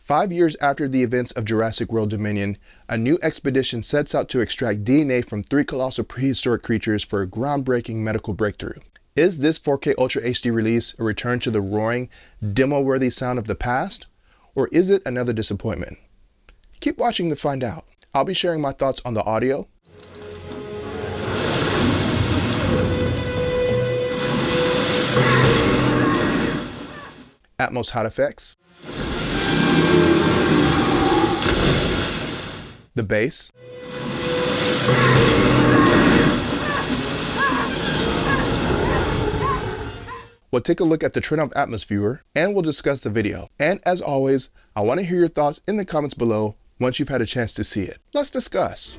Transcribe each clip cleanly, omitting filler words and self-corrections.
5 years after the events of Jurassic World Dominion, a new expedition sets out to extract DNA from 3 colossal prehistoric creatures for a groundbreaking medical breakthrough. Is this 4K Ultra HD release a return to the roaring, demo-worthy sound of the past? Or is it another disappointment? Keep watching to find out. I'll be sharing my thoughts on the audio, Atmos hot effects, the bass, we'll take a look at the trend of Atmos viewer, and we'll discuss the video. And as always, I want to hear your thoughts in the comments below once you've had a chance to see it. Let's discuss.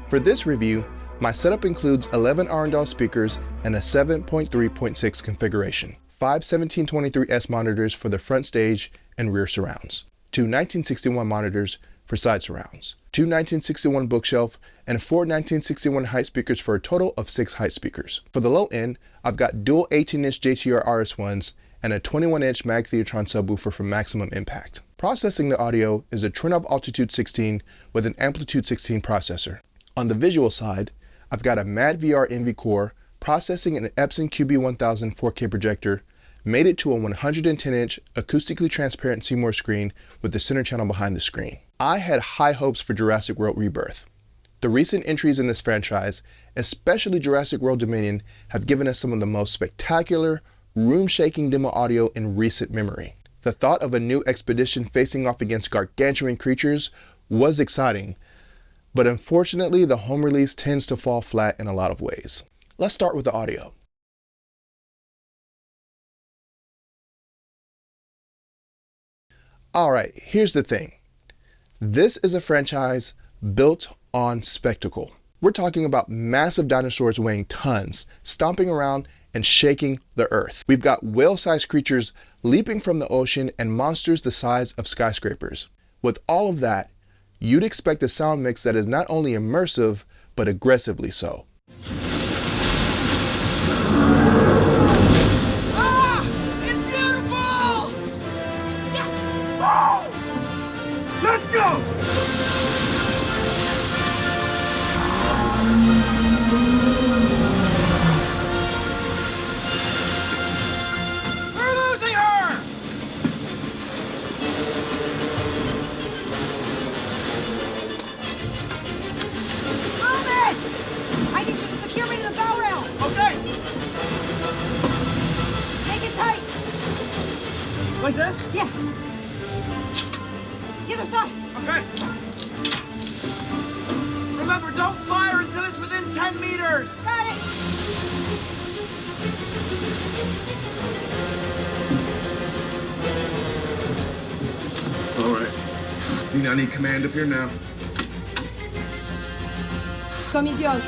For this review, my setup includes 11 Arendal speakers and a 7.3.6 configuration, 5 1723S monitors for the front stage and rear surrounds, 2 1961 monitors for side surrounds, 2 1961 bookshelf, and 4 1961 height speakers for a total of 6 height speakers. For the low end, I've got dual 18-inch JTR RS1s and a 21-inch Mag Theatron subwoofer for maximum impact. Processing the audio is a Trinnov Altitude 16 with an Amplitude 16 processor. On the visual side, I've got a MadVR NV core processing an Epson QB1000 4K projector, made it to a 110-inch acoustically transparent CMOS screen with the center channel behind the screen. I had high hopes for Jurassic World Rebirth. The recent entries in this franchise, especially Jurassic World Dominion, have given us some of the most spectacular, room-shaking demo audio in recent memory. The thought of a new expedition facing off against gargantuan creatures was exciting, but unfortunately the home release tends to fall flat in a lot of ways. Let's start with the audio. Alright, here's the thing. This is a franchise built on spectacle. We're talking about massive dinosaurs weighing tons, stomping around and shaking the earth. We've got whale-sized creatures leaping from the ocean and monsters the size of skyscrapers. With all of that, you'd expect a sound mix that is not only immersive, but aggressively so. Ah! It's beautiful! Yes! Oh! Let's go! We're losing her! I need you to secure me to the bow rail! Okay! Make it tight! Like this? Yeah. Either side. Okay. Remember, don't fire until it's within 10 meters! Got it! All right. You now need command up here now. Comme is yours.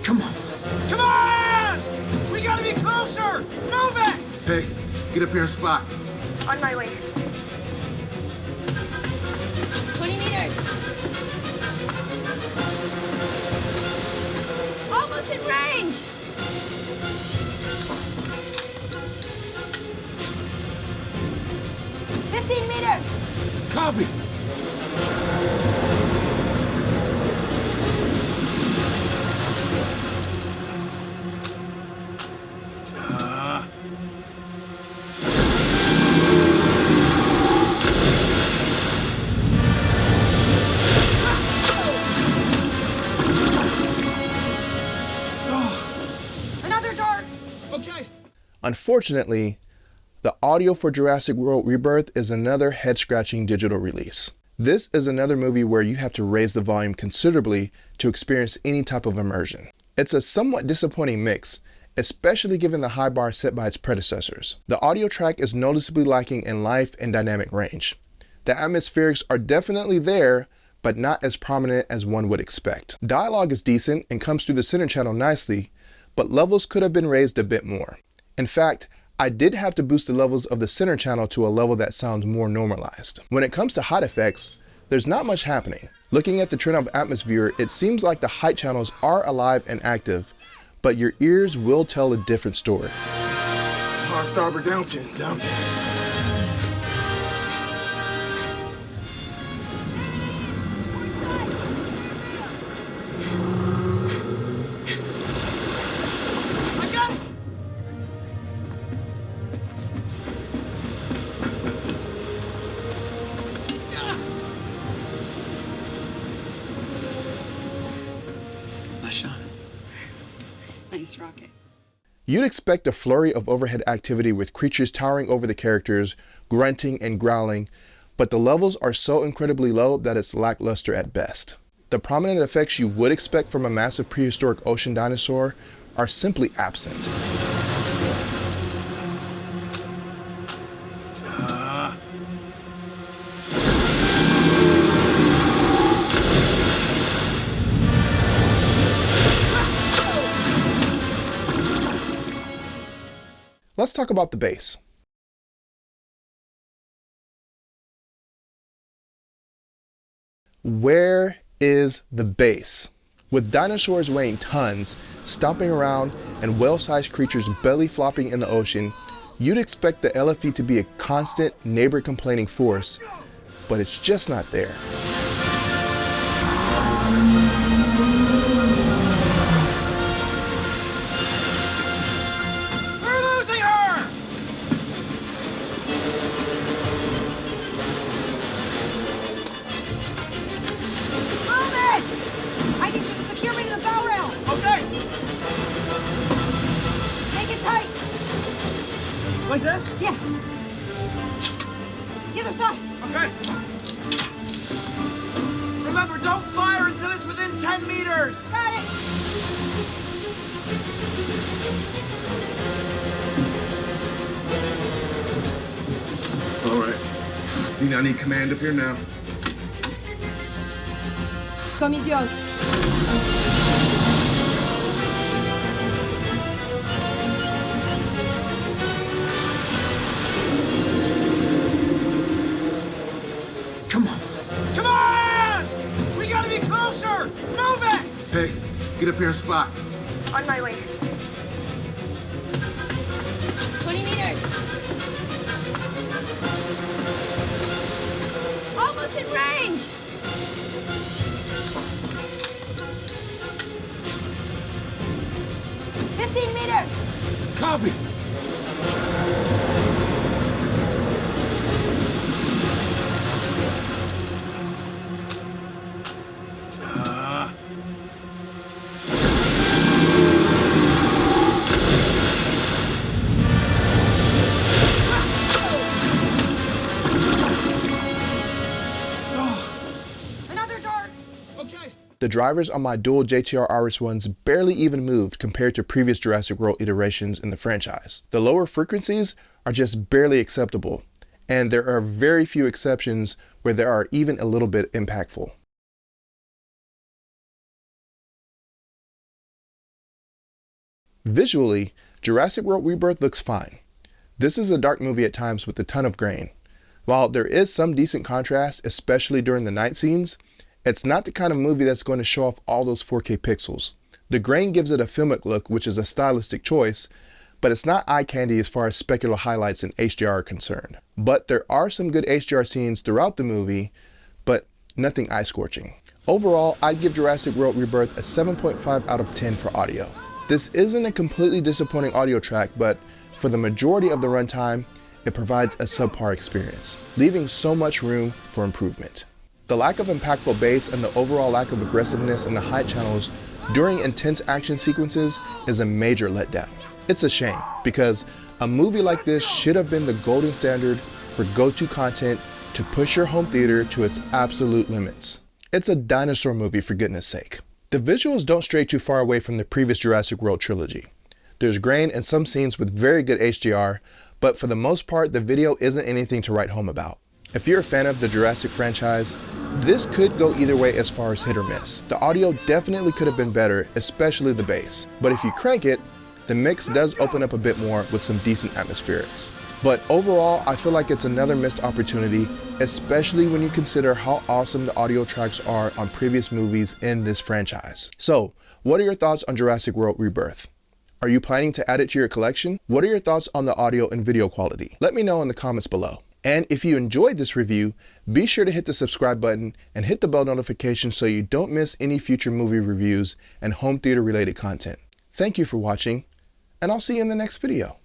Come on! Come on! We gotta be closer! Move it! Hey, get up here and spot. On my way. 20 meters. Almost in range. 15 meters. Copy. Another dart. Okay. Unfortunately, the audio for Jurassic World Rebirth is another head-scratching digital release. This is another movie where you have to raise the volume considerably to experience any type of immersion. It's a somewhat disappointing mix, especially given the high bar set by its predecessors. The audio track is noticeably lacking in life and dynamic range. The atmospherics are definitely there, but not as prominent as one would expect. Dialogue is decent and comes through the center channel nicely, but levels could have been raised a bit more. In fact, I did have to boost the levels of the center channel to a level that sounds more normalized. When it comes to hot effects, there's not much happening. Looking at the Trend of Atmos viewer, it seems like the height channels are alive and active, but your ears will tell a different story. Hard starboard downton. I got it! Nice shot. Nice rocket. You'd expect a flurry of overhead activity with creatures towering over the characters, grunting and growling, but the levels are so incredibly low that it's lackluster at best. The prominent effects you would expect from a massive prehistoric ocean dinosaur are simply absent. Let's talk about the base. Where is the base? With dinosaurs weighing tons, stomping around, and whale-sized creatures belly flopping in the ocean, you'd expect the LFE to be a constant neighbor-complaining force, but it's just not there. We're losing her! Move it! I need you to secure me to the bow rail. Okay, Make it tight. like this? Yeah. Either side. Okay. Remember, don't fire until it's within 10 meters! Got it. All right. I need command up here now. Comme is yours. Come on! Come on! We gotta be closer! Move it! Hey, get up here and spot. On my way. 20 meters. Almost in range. 15 meters. Copy. Another dart. Okay. The drivers on my dual JTR RS1s barely even moved compared to previous Jurassic World iterations in the franchise. The lower frequencies are just barely acceptable, and there are very few exceptions where they are even a little bit impactful. Visually, Jurassic World Rebirth looks fine. This is a dark movie at times with a ton of grain. While there is some decent contrast, especially during the night scenes, it's not the kind of movie that's going to show off all those 4K pixels. The grain gives it a filmic look, which is a stylistic choice, but it's not eye candy as far as specular highlights in HDR are concerned. But there are some good HDR scenes throughout the movie, but nothing eye-scorching. Overall, I'd give Jurassic World Rebirth a 7.5 out of 10 for audio. This isn't a completely disappointing audio track, but for the majority of the runtime, it provides a subpar experience, leaving so much room for improvement. The lack of impactful bass and the overall lack of aggressiveness in the high channels during intense action sequences is a major letdown. It's a shame, because a movie like this should have been the golden standard for go-to content to push your home theater to its absolute limits. It's a dinosaur movie, for goodness sake. The visuals don't stray too far away from the previous Jurassic World trilogy. There's grain and some scenes with very good HDR, but for the most part, the video isn't anything to write home about. If you're a fan of the Jurassic franchise, This could go either way as far as hit or miss. The audio definitely could have been better, especially the bass. But if you crank it, the mix does open up a bit more with some decent atmospherics. But overall, I feel like it's another missed opportunity, especially when you consider how awesome the audio tracks are on previous movies in this franchise. So, what are your thoughts on Jurassic World Rebirth? Are you planning to add it to your collection? What are your thoughts on the audio and video quality? Let me know in the comments below. And if you enjoyed this review, be sure to hit the subscribe button and hit the bell notification so you don't miss any future movie reviews and home theater related content. Thank you for watching, and I'll see you in the next video.